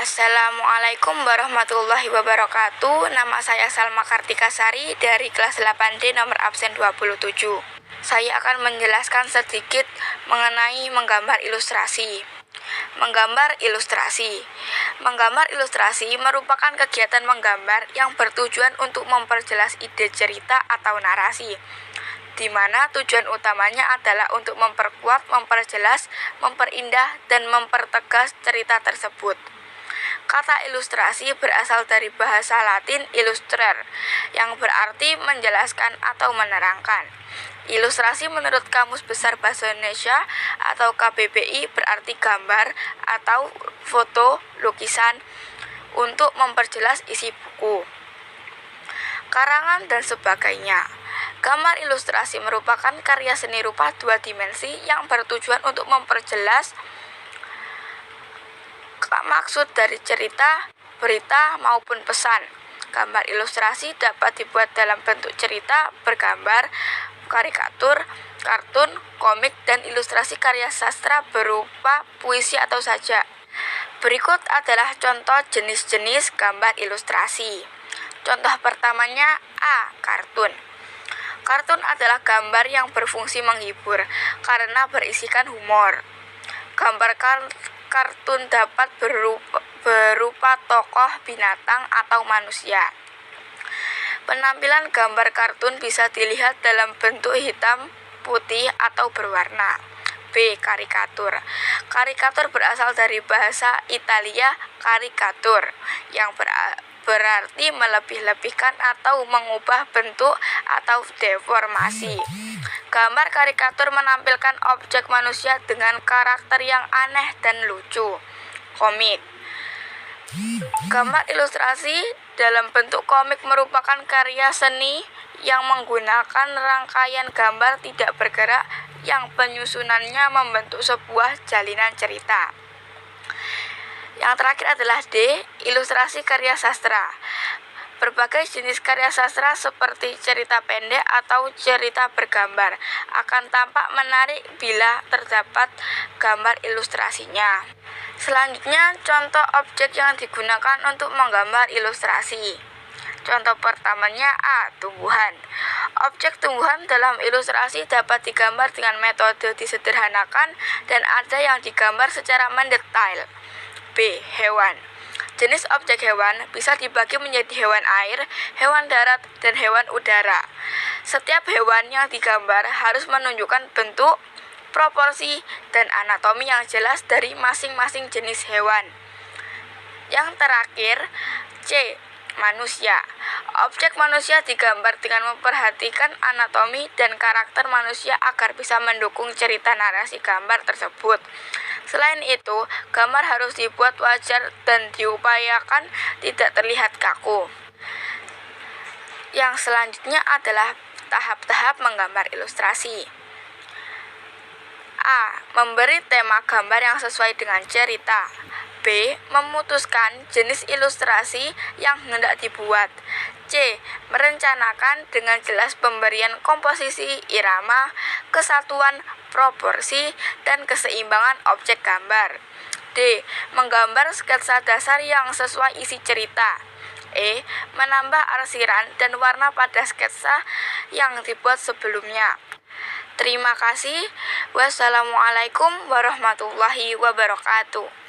Assalamualaikum warahmatullahi wabarakatuh. Nama saya Salma Kartika Sari dari kelas 8D nomor absen 27. Saya akan menjelaskan sedikit mengenai menggambar ilustrasi. Menggambar ilustrasi. Menggambar ilustrasi merupakan kegiatan menggambar yang bertujuan untuk memperjelas ide cerita atau narasi, di mana tujuan utamanya adalah untuk memperkuat, memperjelas, memperindah, dan mempertegas cerita tersebut. Kata ilustrasi berasal dari bahasa Latin illustrare, yang berarti menjelaskan atau menerangkan. Ilustrasi menurut Kamus Besar Bahasa Indonesia atau KBBI berarti gambar atau foto, lukisan untuk memperjelas isi buku, karangan, dan sebagainya. Gambar ilustrasi merupakan karya seni rupa dua dimensi yang bertujuan untuk memperjelas maksud dari cerita, berita, maupun pesan. Gambar ilustrasi dapat dibuat dalam bentuk cerita, bergambar, karikatur, kartun, komik, dan ilustrasi karya sastra berupa puisi atau sajak. Berikut adalah contoh jenis-jenis gambar ilustrasi. Contoh pertamanya A. Kartun. Kartun adalah gambar yang berfungsi menghibur karena berisikan humor. Gambar kartun dapat berupa tokoh, binatang, atau manusia. Penampilan gambar kartun bisa dilihat dalam bentuk hitam, putih, atau berwarna. B. Karikatur. Karikatur berasal dari bahasa Italia caricatur, yang berarti melebih-lebihkan atau mengubah bentuk atau deformasi. Gambar karikatur menampilkan objek manusia dengan karakter yang aneh dan lucu. Komik. Gambar ilustrasi dalam bentuk komik merupakan karya seni yang menggunakan rangkaian gambar tidak bergerak yang penyusunannya membentuk sebuah jalinan cerita. Yang terakhir adalah D. Ilustrasi karya sastra. Berbagai jenis karya sastra seperti cerita pendek atau cerita bergambar akan tampak menarik bila terdapat gambar ilustrasinya. Selanjutnya, contoh objek yang digunakan untuk menggambar ilustrasi. Contoh pertamanya A. Tumbuhan. Objek tumbuhan dalam ilustrasi dapat digambar dengan metode disederhanakan dan ada yang digambar secara mendetail. B. Hewan. Jenis objek hewan bisa dibagi menjadi hewan air, hewan darat, dan hewan udara. Setiap hewan yang digambar harus menunjukkan bentuk, proporsi, dan anatomi yang jelas dari masing-masing jenis hewan. Yang terakhir, C. Manusia. Objek manusia digambar dengan memperhatikan anatomi dan karakter manusia agar bisa mendukung cerita narasi gambar tersebut. Selain itu, gambar harus dibuat wajar dan diupayakan tidak terlihat kaku. Yang selanjutnya adalah tahap-tahap menggambar ilustrasi. A. Memberi tema gambar yang sesuai dengan cerita. B. Memutuskan jenis ilustrasi yang hendak dibuat. C. Merencanakan dengan jelas pemberian komposisi, irama, kesatuan, proporsi, dan keseimbangan objek gambar. D. Menggambar sketsa dasar yang sesuai isi cerita. E. Menambah arsiran dan warna pada sketsa yang dibuat sebelumnya. Terima kasih. Wassalamualaikum warahmatullahi wabarakatuh.